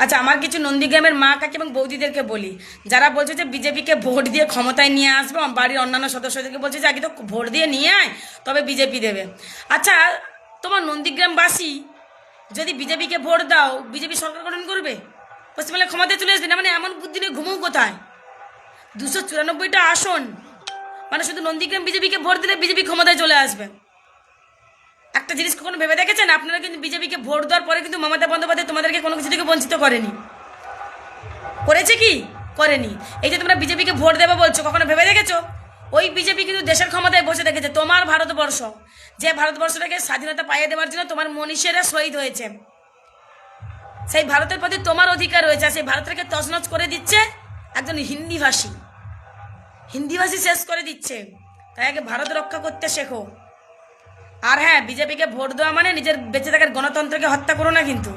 আচ্ছা, আমার কিছু নন্দীগ্রামের মা কাকি এবং বৌদিদেরকে বলি, যারা বলছে যে বিজেপিকে ভোট দিয়ে ক্ষমতায় নিয়ে আসবো, বাড়ির অন্যান্য সদস্যদেরকে বলছে যে আগে তো ভোট দিয়ে নিয়ে আয়, তবে বিজেপি দেবে। আচ্ছা, তোমার নন্দীগ্রামবাসী যদি বিজেপিকে ভোট দাও, বিজেপি সরকার গঠন করবে, পশ্চিমবঙ্গে ক্ষমতায় চলে আসবে না? মানে এমন বুদ্ধি নিয়ে ঘুমো কোথায়? 294টা আসন, মানে শুধু নন্দীগ্রাম বিজেপিকে ভোট দিলে বিজেপি ক্ষমতায় চলে আসবে। একটা জিনিস কখনো ভেবে দেখেছেন? আপনারা কিন্তু বিজেপিকে ভোট দেওয়ার পরে কিন্তু মমতা বন্দ্যোপাধ্যায় তোমাদেরকে কোনো কিছু থেকে বঞ্চিত করেনি। করেছে কি? করেনি। এই যে তোমরা বিজেপিকে ভোট দেবে বলছো, কখনো ভেবে দেখেছো? ওই বিজেপি কিন্তু দেশের ক্ষমতায় বসে দেখেছে। তোমার ভারতবর্ষ, যে ভারতবর্ষটাকে স্বাধীনতা পাইয়ে দেওয়ার জন্য তোমার মনীষীরা শহীদ হয়েছে, সেই ভারতের প্রতি তোমার অধিকার রয়েছে। সেই ভারতটাকে তছনছ করে দিচ্ছে একজন হিন্দিভাষী শেষ করে দিচ্ছে। তাই আগে ভারত রক্ষা করতে শেখো। আর হ্যাঁ, বিজেপিকে ভোট দেওয়া মানে নিজের বেঁচে থাকার গণতন্ত্রকে হত্যা করো না কিন্তু।